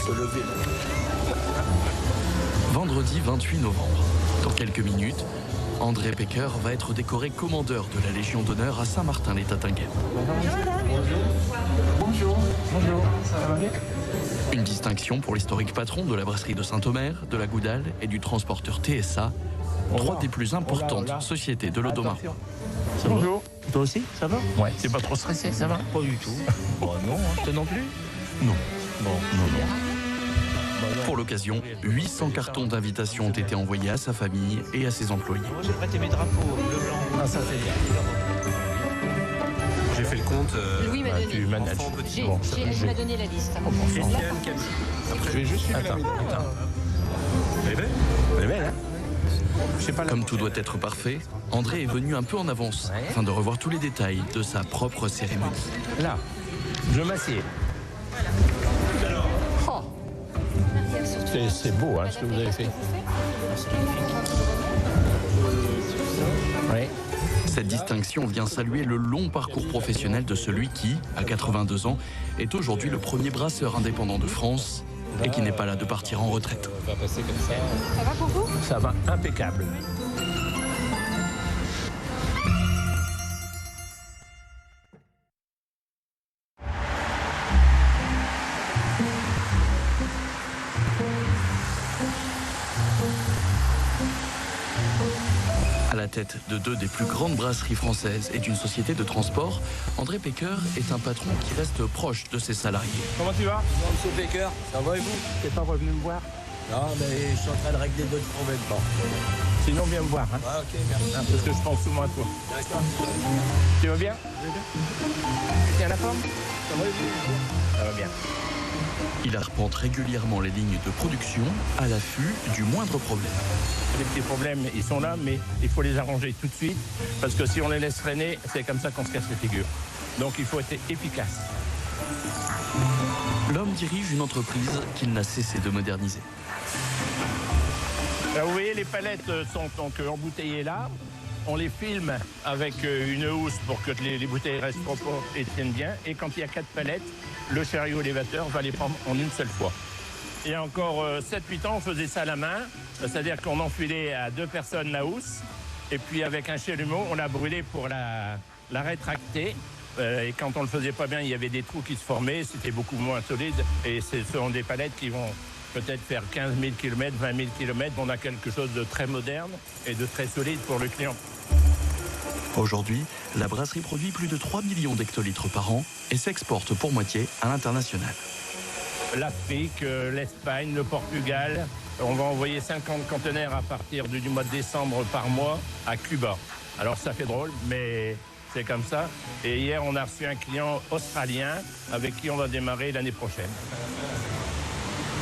se lever. Vendredi 28 novembre. Dans quelques minutes, André Pecker va être décoré commandeur de la Légion d'honneur à Saint-Martin-les-Tatingues. Bonjour. Bonjour. Ça va bien? Une distinction pour l'historique patron de la brasserie de Saint-Omer, de la Goudale et du transporteur TSA, trois des plus importantes sociétés de l'Audomarois. Bonjour. Toi aussi, ça va? Ouais. T'es pas trop stressé, ça va? Pas du tout. Bon, non, toi non plus? Non. Bon, Non. Pour l'occasion, 800 cartons d'invitation ont été envoyés à sa famille et à ses employés. Moi, j'ai prêté mes drapeaux, le blanc. Ah, ça c'est bien. J'ai fait le compte. Louis m'a donné. Tu manages. Bon, Il m'a donné la liste. Christiane, Camille. je vais juste suivre la vidéo. Elle est belle. Elle est belle, hein? Je sais pas la Comme tout doit être parfait, André est venu un peu en avance afin de revoir tous les détails de sa propre cérémonie. Là, je m'assieds. Oh. C'est beau, hein, ce que vous avez fait. Oui. Cette distinction vient saluer le long parcours professionnel de celui qui, à 82 ans, est aujourd'hui le premier brasseur indépendant de France et qui n'est pas là de partir en retraite. On va passer comme ça. Ça va pour vous? Ça va impeccable. À la tête de deux des plus grandes brasseries françaises et d'une société de transport, André Pecker est un patron qui reste proche de ses salariés. Comment tu vas? Bonjour, Monsieur Baker, ça va et vous? T'es pas revenu me voir? Non, mais je suis en train de régler d'autres problèmes. Sinon, viens me voir, hein, Ah, ok, merci. parce que je pense souvent à toi. D'accord. Tu vas bien? Tu tiens la forme? Ça va et vous? Ça va bien. Il arpente régulièrement les lignes de production à l'affût du moindre problème. Les petits problèmes, ils sont là, mais il faut les arranger tout de suite, parce que si on les laisse freiner, c'est comme ça qu'on se casse les figures. Donc il faut être efficace. L'homme dirige une entreprise qu'il n'a cessé de moderniser. Là, vous voyez, les palettes sont donc embouteillées là. On les filme avec une housse pour que les bouteilles restent propres et tiennent bien. Et quand il y a 4 palettes, le chariot élévateur va les prendre en une seule fois. Il y a encore 7-8 ans, on faisait ça à la main. C'est-à-dire qu'on enfilait à 2 personnes la housse. Et puis avec un chalumeau, on la brûlait pour la rétracter. Et quand on le faisait pas bien, il y avait des trous qui se formaient. C'était beaucoup moins solide. Et ce sont des palettes qui vont peut-être faire 15 000 km, 20 000 km. On a quelque chose de très moderne et de très solide pour le client. Aujourd'hui, la brasserie produit plus de 3 millions d'hectolitres par an et s'exporte pour moitié à l'international. L'Afrique, l'Espagne, le Portugal. On va envoyer 50 conteneurs à partir du mois de décembre par mois à Cuba. Alors ça fait drôle, mais c'est comme ça. Et hier, on a reçu un client australien avec qui on va démarrer l'année prochaine.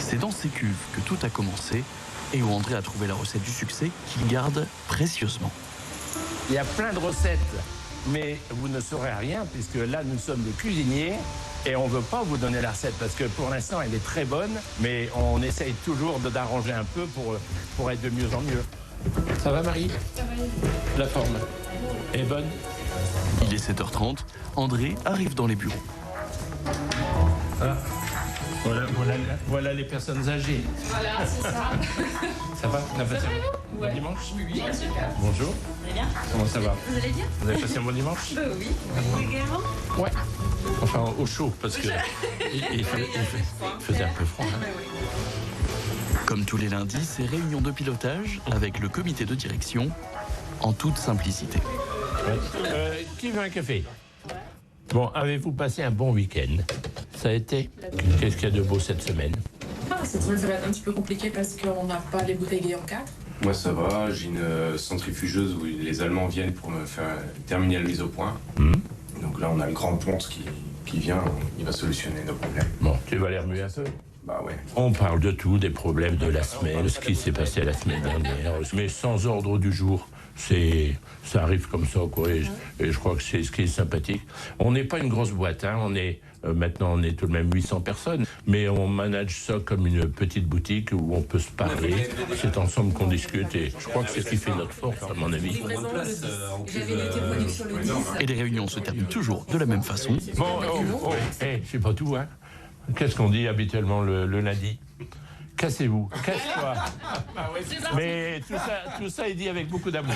C'est dans ces cuves que tout a commencé et où André a trouvé la recette du succès qu'il garde précieusement. Il y a plein de recettes, mais vous ne saurez rien puisque là, nous sommes des cuisiniers et on ne veut pas vous donner la recette parce que pour l'instant, elle est très bonne, mais on essaye toujours d'arranger un peu pour être de mieux en mieux. Ça va, Marie? Ça va. La forme est bonne? Il est 7h30, André arrive dans les bureaux. Ah. Voilà les personnes âgées. Voilà, c'est ça. Ça va? On a passé un bon dimanche? Oui, super. Bonjour. Vous allez bien? Comment ça va? Vous allez bien? Vous avez passé un bon dimanche? Oui. Également? Ouais. Enfin, au chaud, parce que il faisait un peu froid. Hein. Comme tous les lundis, ces réunions de pilotage avec le comité de direction en toute simplicité. Ouais. Qui veut un café? Bon, avez-vous passé un bon week-end? Ça a été? Qu'est-ce qu'il y a de beau cette semaine? Cette semaine, ça va être un petit peu compliqué parce qu'on n'a pas les bouteilles gayes en 4. Moi ça va, j'ai une centrifugeuse où les Allemands viennent pour me faire terminer la mise au point. Donc là on a le grand ponte qui vient, il va solutionner nos problèmes. Bon, tu vas les remuer un peu? Bah ouais. On parle de tout, des problèmes de la semaine, ce qui s'est passé la semaine dernière, mais sans ordre du jour. Ça arrive comme ça, quoi, et je crois que c'est ce qui est sympathique. On n'est pas une grosse boîte, hein, maintenant on est tout de même 800 personnes, mais on manage ça comme une petite boutique où on peut se parler, c'est ensemble qu'on discute, et je crois que c'est ce qui fait notre force, à mon avis. J'avais une unité de production le 10. Et les réunions se terminent toujours de la même façon. Bon, c'est pas tout, hein. Qu'est-ce qu'on dit habituellement le lundi? Cassez-vous, casse-toi. Mais tout ça est dit avec beaucoup d'amour.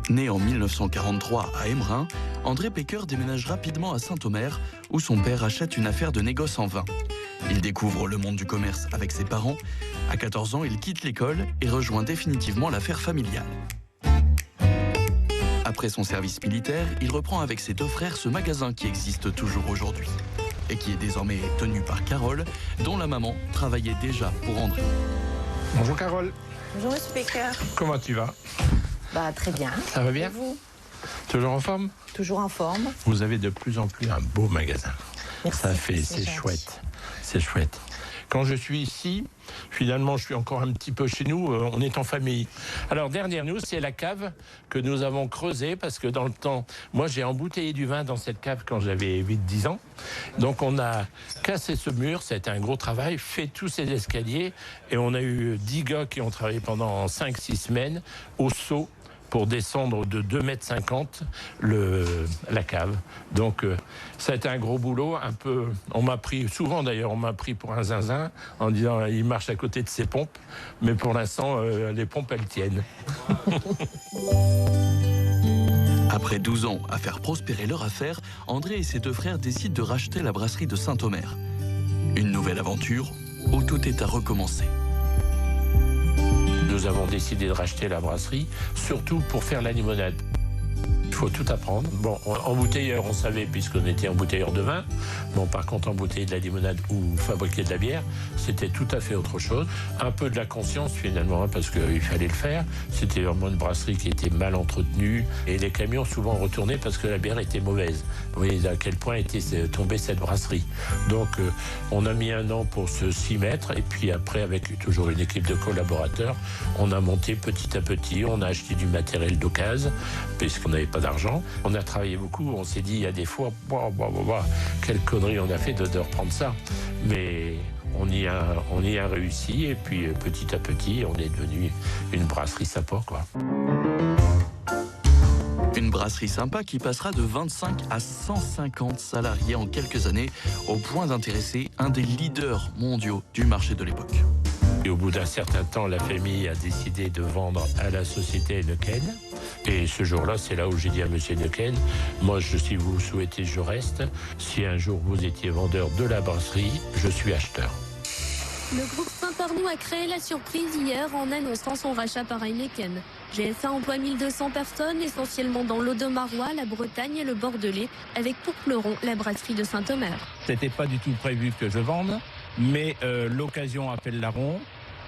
Né en 1943 à Embrun, André Pecker déménage rapidement à Saint-Omer, où son père achète une affaire de négoce en vin. Il découvre le monde du commerce avec ses parents. À 14 ans, il quitte l'école et rejoint définitivement l'affaire familiale. Après son service militaire, il reprend avec ses 2 frères ce magasin qui existe toujours aujourd'hui et qui est désormais tenu par Carole, dont la maman travaillait déjà pour André. Bonjour Carole. Bonjour Monsieur Pecker. Comment tu vas? Très bien. Ça va bien? Et vous? Toujours en forme? Toujours en forme. Vous avez de plus en plus un beau magasin. Merci. C'est chouette. C'est chouette. Quand je suis ici, finalement, je suis encore un petit peu chez nous, on est en famille. Alors, dernière news, c'est la cave que nous avons creusée, parce que dans le temps, moi, j'ai embouteillé du vin dans cette cave quand j'avais 8-10 ans. Donc, on a cassé ce mur, c'était un gros travail, fait tous ces escaliers, et on a eu 10 gars qui ont travaillé pendant 5-6 semaines au seau, pour descendre de 2,50 m la cave. Donc ça a été un gros boulot, un peu. On m'a pris, souvent d'ailleurs, on m'a pris pour un zinzin en disant il marche à côté de ses pompes, mais pour l'instant les pompes elles tiennent. Après 12 ans à faire prospérer leur affaire, André et ses 2 frères décident de racheter la brasserie de Saint-Omer. Une nouvelle aventure où tout est à recommencer. Nous avons décidé de racheter la brasserie, surtout pour faire la limonade. Il faut tout apprendre. Bon, embouteilleur, on savait, puisqu'on était embouteilleur de vin. Bon, par contre, embouteiller de la limonade ou fabriquer de la bière, c'était tout à fait autre chose. Un peu de la conscience, finalement, parce qu'il fallait le faire. C'était vraiment une brasserie qui était mal entretenue. Et les camions, souvent, retournaient parce que la bière était mauvaise. Vous voyez à quel point était tombée cette brasserie. Donc, on a mis 1 an pour s'y mettre. Et puis après, avec toujours une équipe de collaborateurs, on a monté petit à petit. On a acheté du matériel d'occasion, puisqu'on n'avait pas d'argent. On a travaillé beaucoup, on s'est dit il y a des fois, quelle connerie on a fait de reprendre ça. Mais on y a réussi et puis petit à petit, on est devenu une brasserie sympa, quoi. Une brasserie sympa qui passera de 25 à 150 salariés en quelques années, au point d'intéresser un des leaders mondiaux du marché de l'époque. Et au bout d'un certain temps, la famille a décidé de vendre à la société Heineken. Et ce jour-là, c'est là où j'ai dit à M. Heineken, moi, si vous souhaitez, je reste. Si un jour vous étiez vendeur de la brasserie, je suis acheteur. Le groupe Saint-Arnoux a créé la surprise hier en annonçant son rachat par Heineken. GSA emploie 1200 personnes, essentiellement dans l'Aude-Marois, la Bretagne et le Bordelais, avec pour fleuron la brasserie de Saint-Omer. C'était pas du tout prévu que je vende, mais l'occasion appelle larron.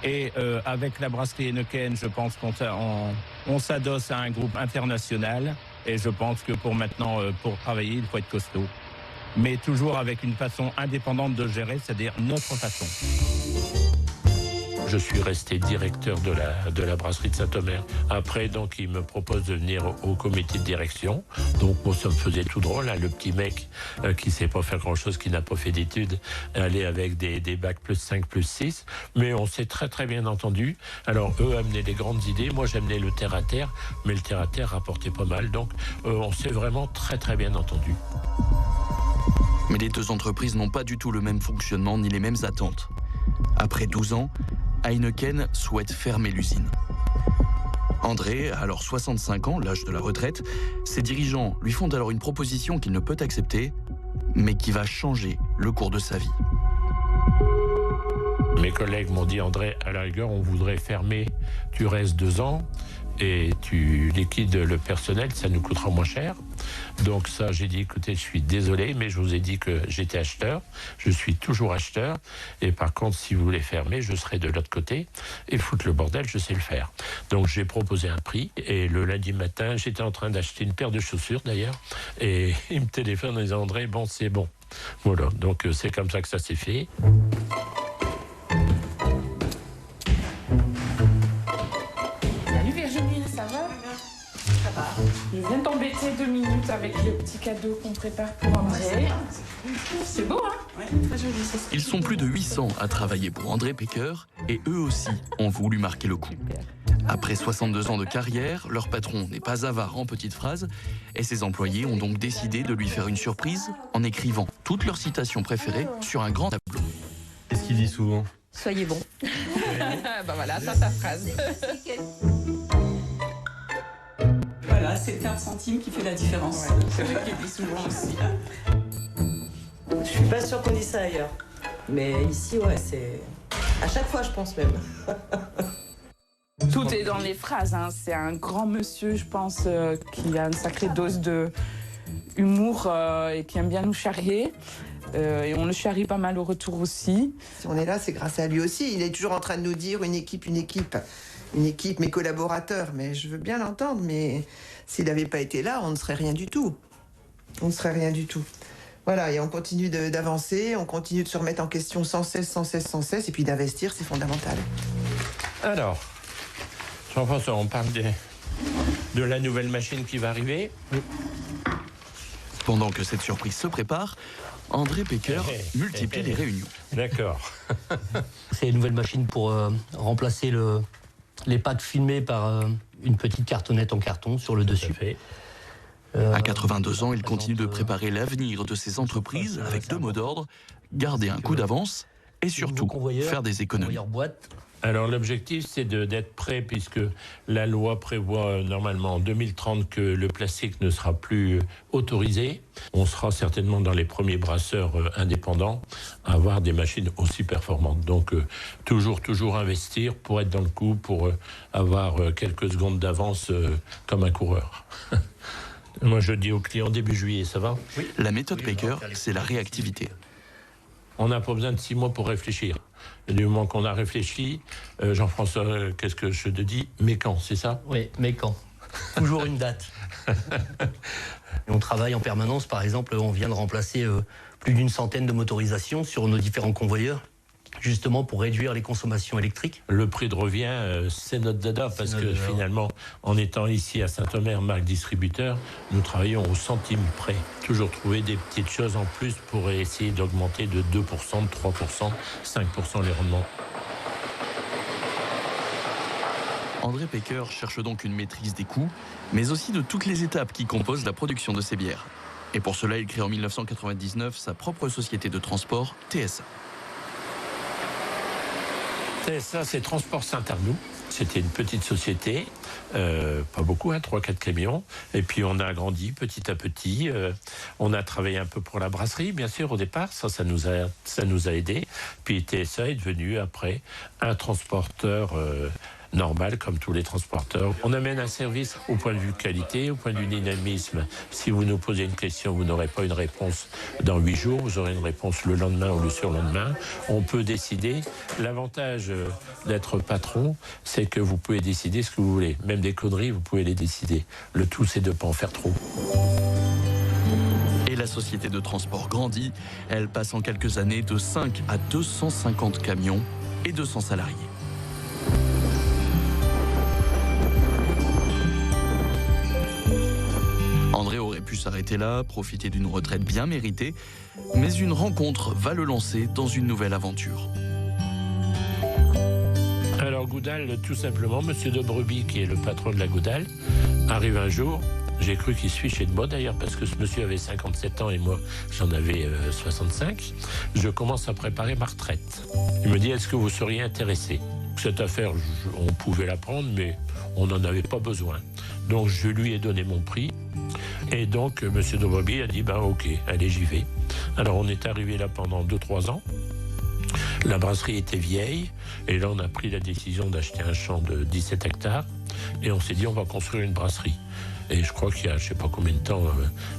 Et avec la brasserie Heineken, je pense qu'on s'adosse à un groupe international. Et je pense que pour maintenant, pour travailler, il faut être costaud. Mais toujours avec une façon indépendante de gérer, c'est-à-dire notre façon. Je suis resté directeur de la brasserie de Saint-Omer. Après, donc, il me propose de venir au comité de direction. Donc, moi, ça me faisait tout drôle, hein, le petit mec qui ne sait pas faire grand-chose, qui n'a pas fait d'études, aller avec des bacs +5, +6. Mais on s'est très, très bien entendu. Alors, eux amenaient des grandes idées. Moi, j'amenais le terre-à-terre, mais le terre-à-terre rapportait pas mal. Donc, on s'est vraiment très, très bien entendu. Mais les 2 entreprises n'ont pas du tout le même fonctionnement ni les mêmes attentes. Après 12 ans, Heineken souhaite fermer l'usine. André a alors 65 ans, l'âge de la retraite. Ses dirigeants lui font alors une proposition qu'il ne peut accepter, mais qui va changer le cours de sa vie. Mes collègues m'ont dit, André, à la rigueur, on voudrait fermer, tu restes 2 ans et tu liquides le personnel, ça nous coûtera moins cher. Donc ça, j'ai dit, écoutez, je suis désolé, mais je vous ai dit que j'étais acheteur, je suis toujours acheteur, et par contre, si vous voulez fermer, je serai de l'autre côté, et foutre le bordel, je sais le faire. Donc j'ai proposé un prix, et le lundi matin, j'étais en train d'acheter une paire de chaussures d'ailleurs, et il me téléphone en disant, André, bon, c'est bon. Voilà, donc c'est comme ça que ça s'est fait. Je viens t'embêter 2 minutes avec le petit cadeau qu'on prépare pour André. C'est beau, hein? Ouais, très joli. Ils sont plus de 800 à travailler pour André Pecker et eux aussi ont voulu marquer le coup. Après 62 ans de carrière, leur patron n'est pas avare en petites phrases et ses employés ont donc décidé de lui faire une surprise en écrivant toutes leurs citations préférées sur un grand tableau. Qu'est-ce qu'il dit souvent? Soyez bon. Bah voilà, ça ta phrase. Voilà, c'est 15 centimes qui fait la différence. Ouais, c'est vrai qu'il dit souvent aussi. Je suis pas sûre qu'on dit ça ailleurs. Mais ici, ouais, c'est... À chaque fois, je pense même. Tout est dans les phrases. Hein. C'est un grand monsieur, je pense, qui a une sacrée dose de humour et qui aime bien nous charrier. Et on le charrie pas mal au retour aussi. Si on est là, c'est grâce à lui aussi. Il est toujours en train de nous dire une équipe, mes collaborateurs. Mais je veux bien l'entendre, mais s'il n'avait pas été là, on ne serait rien du tout. On ne serait rien du tout. Voilà, et on continue d'avancer, on continue de se remettre en question sans cesse, et puis d'investir, c'est fondamental. Alors, Jean-François, on parle de la nouvelle machine qui va arriver. Pendant que cette surprise se prépare, André Pecker multiplie les réunions. D'accord. C'est une nouvelle machine pour remplacer les pâtes filmées par une petite cartonnette en carton sur le dessus. À 82 ans, il continue de préparer l'avenir de ses entreprises avec 2 mots d'ordre, garder un coup d'avance et surtout faire des économies. Alors l'objectif, c'est d'être prêt, puisque la loi prévoit normalement en 2030 que le plastique ne sera plus autorisé. On sera certainement dans les premiers brasseurs indépendants à avoir des machines aussi performantes. Donc toujours investir pour être dans le coup, pour avoir quelques secondes d'avance comme un coureur. Moi, je dis aux clients début juillet, ça va? Oui. La méthode Pecker, c'est la réactivité. On n'a pas besoin de 6 mois pour réfléchir. Et du moment qu'on a réfléchi, Jean-François, qu'est-ce que je te dis? Mais quand, c'est ça? Oui, mais quand? Toujours une date. Et on travaille en permanence, par exemple, on vient de remplacer plus d'une centaine de motorisations sur nos différents convoyeurs, justement pour réduire les consommations électriques. Le prix de revient, c'est notre dada, parce que finalement, en étant ici à Saint-Omer, marque distributeur, nous travaillons au centime près. Toujours trouver des petites choses en plus pour essayer d'augmenter de 2%, de 3%, 5% les rendements. André Pecker cherche donc une maîtrise des coûts, mais aussi de toutes les étapes qui composent la production de ces bières. Et pour cela, il crée en 1999 sa propre société de transport, TSA. TSA, c'est Transport Saint-Arnoux. C'était une petite société, pas beaucoup, 3-4 camions. Et puis on a agrandi petit à petit. On a travaillé un peu pour la brasserie, bien sûr, au départ. Ça nous a aidés. Puis TSA est devenu, après, un transporteur normal, comme tous les transporteurs. On amène un service au point de vue qualité, au point de vue dynamisme. Si vous nous posez une question, vous n'aurez pas une réponse dans 8 jours, vous aurez une réponse le lendemain ou le surlendemain. On peut décider. L'avantage d'être patron, c'est que vous pouvez décider ce que vous voulez. Même des conneries, vous pouvez les décider. Le tout, c'est de ne pas en faire trop. Et la société de transport grandit. Elle passe en quelques années de 5 à 250 camions et 200 salariés. André aurait pu s'arrêter là, profiter d'une retraite bien méritée, mais une rencontre va le lancer dans une nouvelle aventure. Alors Goudal, tout simplement, Monsieur de Brebis, qui est le patron de la Goudal, arrive un jour. J'ai cru qu'il se fichait de moi d'ailleurs, parce que ce monsieur avait 57 ans et moi j'en avais 65. Je commence à préparer ma retraite. Il me dit, est-ce que vous seriez intéressé? Cette affaire, on pouvait la prendre, mais on n'en avait pas besoin. Donc je lui ai donné mon prix. Et donc monsieur de Brebis a dit, ben ok, allez, j'y vais. Alors on est arrivé là pendant 2-3 ans. La brasserie était vieille, et là on a pris la décision d'acheter un champ de 17 hectares, et on s'est dit on va construire une brasserie. Et je crois qu'il y a, je sais pas combien de temps,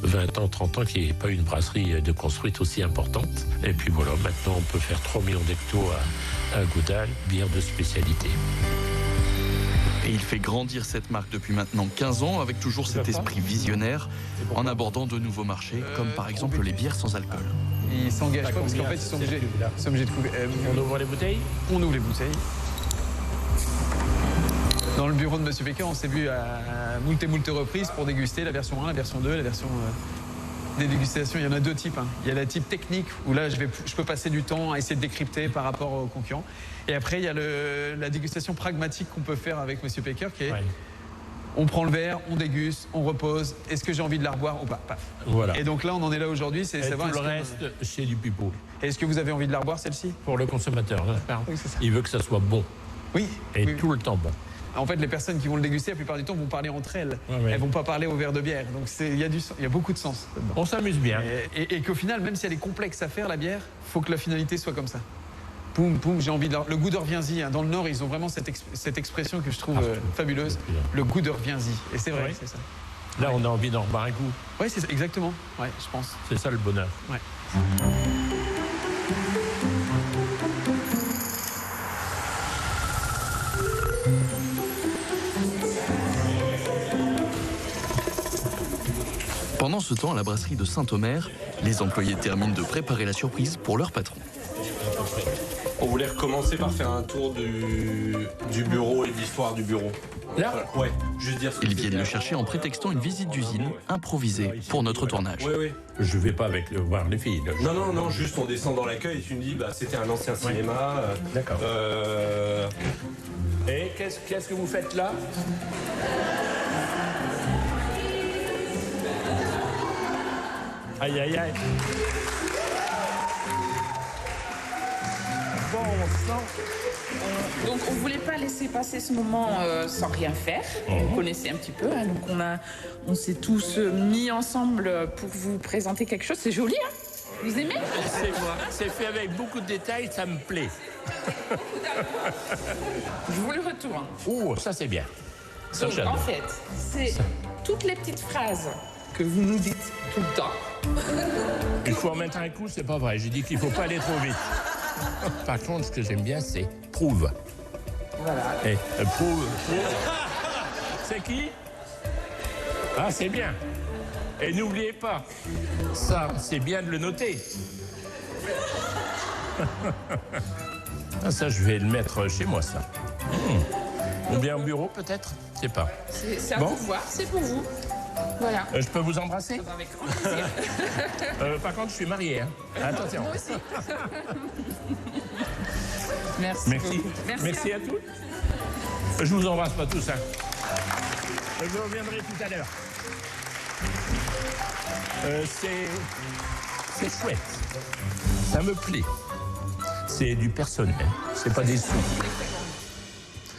20 ans, 30 ans, qu'il n'y ait pas eu une brasserie de construite aussi importante. Et puis voilà, maintenant on peut faire 3 millions d'hectos à Goudal, bière de spécialité. Et il fait grandir cette marque depuis maintenant 15 ans avec toujours cet esprit visionnaire en abordant de nouveaux marchés comme par exemple les bières sans alcool. Ils s'engagent pas parce qu'en fait ils sont obligés de trouver. On ouvre les bouteilles? On ouvre les bouteilles. Dans le bureau de Monsieur Pecker, on s'est vu à moult et moult reprises pour déguster la version 1, la version 2, la version des dégustations, il y en a deux types. Hein. Il y a la type technique, où là, je peux passer du temps à essayer de décrypter par rapport aux concurrents. Et après, il y a la dégustation pragmatique qu'on peut faire avec Monsieur Pecker, qui est... Ouais. On prend le verre, on déguste, on repose. Est-ce que j'ai envie de la reboire ou pas? Paf. Voilà. Et donc là, on en est là aujourd'hui, c'est savoir... Tout le reste, c'est du pipeau. Est-ce que vous avez envie de la reboire, celle-ci? Pour le consommateur, j'espère. Oui, c'est ça. Il veut que ça soit bon. Oui. Et oui. tout le temps bon. En fait, les personnes qui vont le déguster, la plupart du temps, vont parler entre elles. Ouais, ouais. Elles vont pas parler au verre de bière. Donc il y a beaucoup de sens là-dedans. On s'amuse bien. Et qu'au final, même si elle est complexe à faire, la bière, faut que la finalité soit comme ça. Poum, poum, j'ai envie de... Le goût de reviens-y. Hein. Dans le Nord, ils ont vraiment cette expression que je trouve fabuleuse. Le goût de reviens-y. Et c'est vrai, c'est ça. Là, on a envie d'en reboire un coup. Oui, c'est ça, exactement. Ouais, je pense. C'est ça le bonheur. Ouais. Pendant ce temps, à la brasserie de Saint-Omer, les employés terminent de préparer la surprise pour leur patron. On voulait recommencer par faire un tour du bureau et de l'histoire du bureau. Là? Ouais, juste dire ce que Ils viennent le chercher en prétextant une visite d'usine improvisée pour notre tournage. Oui, oui. Je vais pas voir les filles. Non, non, juste on descend dans l'accueil et tu me dis, bah, c'était un ancien cinéma. D'accord. Et qu'est-ce que vous faites là? Aïe, aïe, aïe. Bon sang. Donc on ne voulait pas laisser passer ce moment sans rien faire. Vous connaissez un petit peu, hein, donc on s'est tous mis ensemble pour vous présenter quelque chose. C'est joli, hein? Vous aimez? C'est fait avec beaucoup de détails, ça me plaît. Je vous le retourne. Oh, ça c'est bien. Ça, donc, en fait, c'est toutes les petites phrases que vous nous dites tout le temps. Il faut en mettre un coup, c'est pas vrai. J'ai dit qu'il faut pas aller trop vite. Par contre, ce que j'aime bien, c'est prouve. Voilà. Et prouve. C'est qui? Ah, c'est bien. Et n'oubliez pas, ça, c'est bien de le noter. Ah, ça, je vais le mettre chez moi, ça. Ou bien au bureau, peut-être? Je sais pas. C'est à vous de voir, c'est pour vous. Voilà. Je peux vous embrasser? Avec grand plaisir. Par contre, je suis marié. Hein. Attention. Moi aussi. Merci. Merci. Merci à tous. Je vous embrasse pas tous. Hein. Je reviendrai tout à l'heure. C'est chouette. Ça me plaît. C'est du personnel. C'est pas des sous.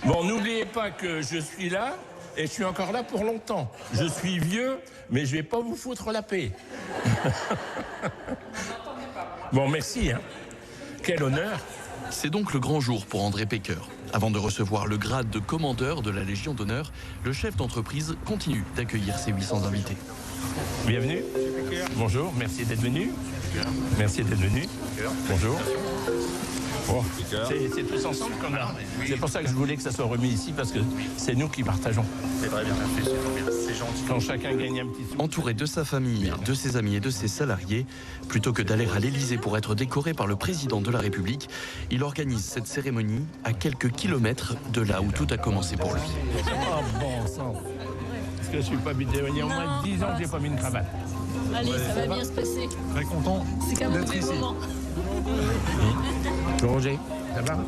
Bon, n'oubliez pas que je suis là. Et je suis encore là pour longtemps. Je suis vieux, mais je vais pas vous foutre la paix. Bon, merci. Hein. Quel honneur. C'est donc le grand jour pour André Pecker. Avant de recevoir le grade de commandeur de la Légion d'honneur, le chef d'entreprise continue d'accueillir ses 800 invités. Bienvenue. Bonjour, merci d'être venu. Merci d'être venu. Bonjour. Oh, c'est tous ensemble qu'on a. C'est pour ça que je voulais que ça soit remis ici, parce que c'est nous qui partageons. C'est très bien fait, c'est gentil. Quand chacun gagne un petit sou. Entouré de sa famille, de ses amis et de ses salariés, plutôt que d'aller à l'Élysée pour être décoré par le président de la République, il organise cette cérémonie à quelques kilomètres de là où tout a commencé pour lui. Oh bon sang. Parce que je suis pas habité. Il y a au moins 10 ans que j'ai pas mis une cravate. Allez, ça va bien se passer. Très content. C'est qu'un mauvais moment. Roger, ça va?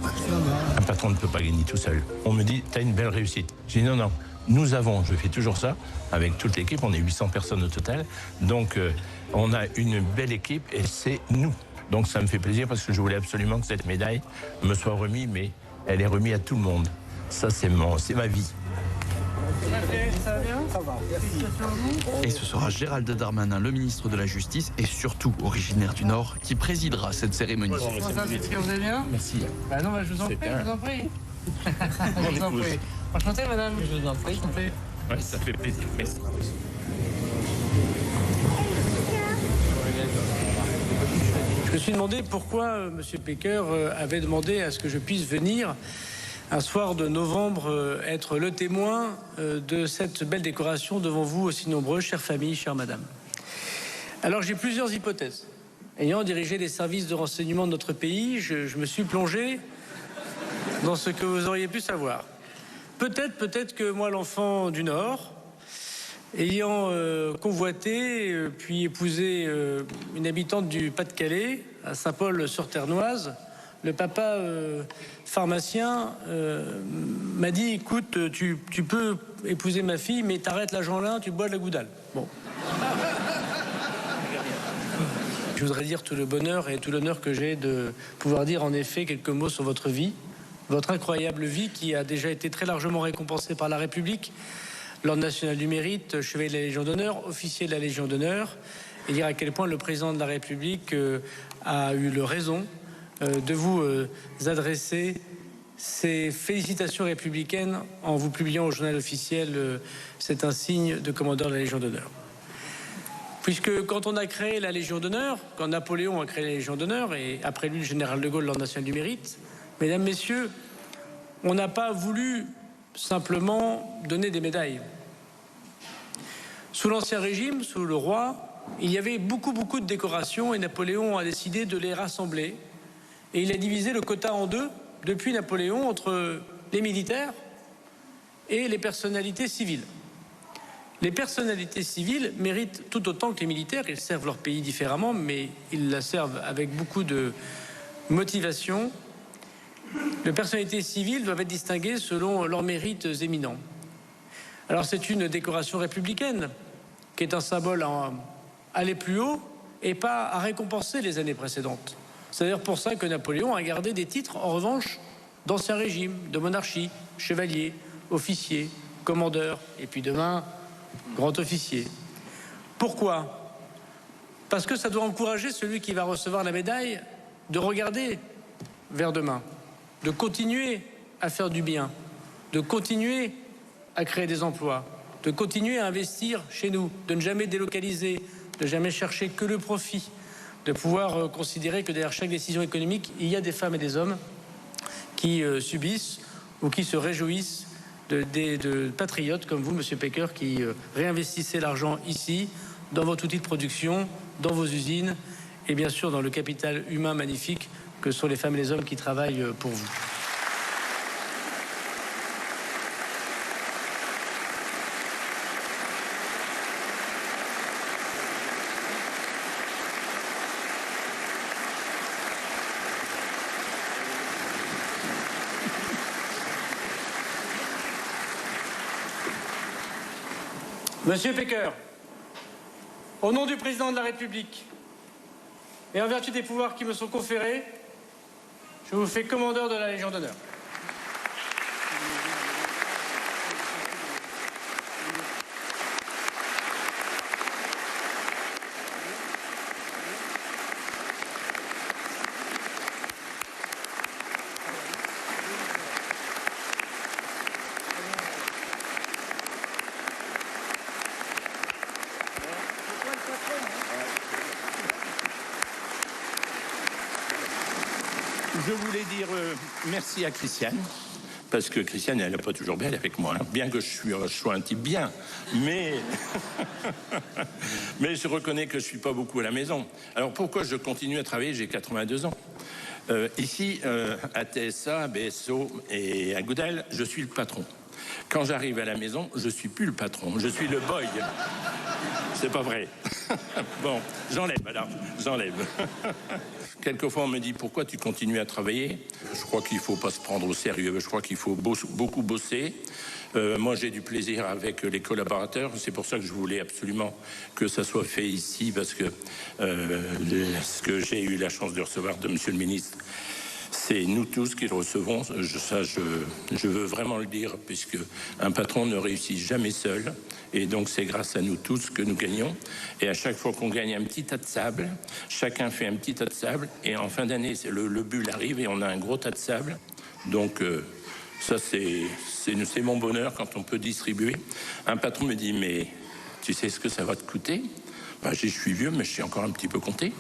Un patron ne peut pas gagner tout seul. On me dit, t'as une belle réussite. J'ai dit non, non. Nous avons, je fais toujours ça, avec toute l'équipe, on est 800 personnes au total. Donc, on a une belle équipe et c'est nous. Donc, ça me fait plaisir parce que je voulais absolument que cette médaille me soit remise, mais elle est remise à tout le monde. Ça, c'est ma vie. Ça va bien? Ça va. Et ce sera Gérald Darmanin, le ministre de la Justice, et surtout originaire du Nord, qui présidera cette cérémonie. Vous allez bien? Merci. Bah non, bah, je vous en prie, je vous en prie. Je vous en prie. Enchanté, madame. Je vous en prie. Enchanté. Ouais, ça fait plaisir. Merci. Je me suis demandé pourquoi M. Pecker avait demandé à ce que je puisse venir un soir de novembre être le témoin de cette belle décoration devant vous aussi nombreux, chère famille, chère madame. Alors j'ai plusieurs hypothèses. Ayant dirigé les services de renseignement de notre pays, je me suis plongé dans ce que vous auriez pu savoir. Peut-être que moi, l'enfant du Nord, ayant convoité puis épousé une habitante du Pas-de-Calais, à Saint-Paul-sur-Ternoise, le papa pharmacien m'a dit, écoute, tu peux épouser ma fille, mais t'arrêtes la Jeanlin, tu bois de la Goudale. Bon. Je voudrais dire tout le bonheur et tout l'honneur que j'ai de pouvoir dire en effet quelques mots sur votre vie, votre incroyable vie qui a déjà été très largement récompensée par la République, l'Ordre national du mérite, chevalier de la Légion d'honneur, officier de la Légion d'honneur, et dire à quel point le président de la République a eu le raison de vous adresser ces félicitations républicaines en vous publiant au journal officiel cet insigne de commandeur de la Légion d'honneur. Puisque quand on a créé la Légion d'honneur, quand Napoléon a créé la Légion d'honneur, et après lui le général de Gaulle, l'Ordre national du mérite, mesdames, messieurs, on n'a pas voulu simplement donner des médailles. Sous l'Ancien Régime, sous le roi, il y avait beaucoup de décorations et Napoléon a décidé de les rassembler. Et il a divisé le quota en deux, depuis Napoléon, entre les militaires et les personnalités civiles. Les personnalités civiles méritent tout autant que les militaires. Ils servent leur pays différemment, mais ils la servent avec beaucoup de motivation. Les personnalités civiles doivent être distinguées selon leurs mérites éminents. Alors c'est une décoration républicaine qui est un symbole à aller plus haut et pas à récompenser les années précédentes. C'est d'ailleurs pour ça que Napoléon a gardé des titres, en revanche, d'ancien régime, de monarchie, chevalier, officier, commandeur, et puis demain, grand officier. Pourquoi? Parce que ça doit encourager celui qui va recevoir la médaille de regarder vers demain, de continuer à faire du bien, de continuer à créer des emplois, de continuer à investir chez nous, de ne jamais délocaliser, de jamais chercher que le profit, de pouvoir considérer que derrière chaque décision économique, il y a des femmes et des hommes qui subissent ou qui se réjouissent de patriotes comme vous, Monsieur Pecker, qui réinvestissez l'argent ici, dans votre outil de production, dans vos usines et bien sûr dans le capital humain magnifique que sont les femmes et les hommes qui travaillent pour vous. Monsieur Pecker, au nom du président de la République et en vertu des pouvoirs qui me sont conférés, je vous fais commandeur de la Légion d'honneur. Je voulais dire merci à Christiane, parce que Christiane, elle n'est pas toujours belle avec moi, hein. Bien que je sois un type bien, mais mais je reconnais que je suis pas beaucoup à la maison. Alors pourquoi je continue à travailler? J'ai 82 ans. Ici, à TSA, à BSO et à Goudal, je suis le patron. Quand j'arrive à la maison, je suis plus le patron, je suis le boy. C'est pas vrai. Bon, j'enlève alors, j'enlève. Quelquefois, on me dit, pourquoi tu continues à travailler? Je crois qu'il ne faut pas se prendre au sérieux. Je crois qu'il faut beaucoup bosser. Moi, j'ai du plaisir avec les collaborateurs. C'est pour ça que je voulais absolument que ça soit fait ici, parce que ce que j'ai eu la chance de recevoir de Monsieur le ministre, c'est nous tous qui le recevons. Je veux vraiment le dire, puisque un patron ne réussit jamais seul. Et donc, c'est grâce à nous tous que nous gagnons. Et à chaque fois qu'on gagne un petit tas de sable, chacun fait un petit tas de sable. Et en fin d'année, le bulle arrive et on a un gros tas de sable. Donc, ça, c'est mon bonheur quand on peut distribuer. Un patron me dit, mais tu sais ce que ça va te coûter? Ben, je suis vieux, mais je suis encore un petit peu compté.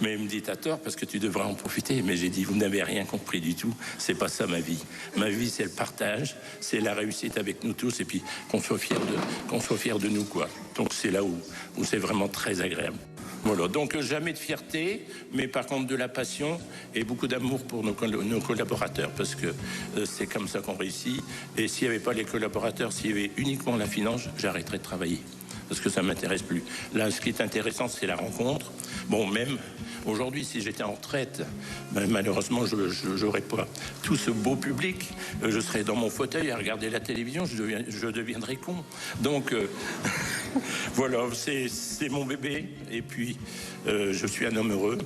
Mais il me dit, t'as tort parce que tu devrais en profiter. Mais j'ai dit, vous n'avez rien compris du tout. C'est pas ça ma vie. Ma vie, c'est le partage, c'est la réussite avec nous tous et puis qu'on soit fiers de nous, quoi. Donc c'est là où c'est vraiment très agréable. Voilà, donc jamais de fierté, mais par contre de la passion et beaucoup d'amour pour nos collaborateurs, parce que c'est comme ça qu'on réussit. Et s'il n'y avait pas les collaborateurs, s'il y avait uniquement la finance, j'arrêterais de travailler, parce que ça ne m'intéresse plus. Là, ce qui est intéressant, c'est la rencontre. Bon, même aujourd'hui, si j'étais en retraite, ben, malheureusement, je n'aurais pas tout ce beau public. Je serais dans mon fauteuil à regarder la télévision, je deviendrais con. Donc, voilà, c'est mon bébé. Et puis, je suis un homme heureux.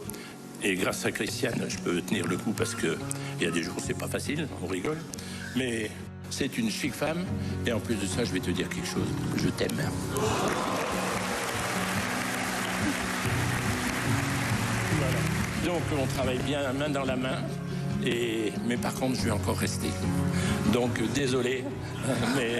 Et grâce à Christiane, je peux tenir le coup parce qu'il y a des jours où c'est pas facile, on rigole. Mais c'est une chic femme. Et en plus de ça, je vais te dire quelque chose. Je t'aime. Voilà. Donc, on travaille bien main dans la main. Mais par contre, je vais encore rester. Donc, désolé. Mais...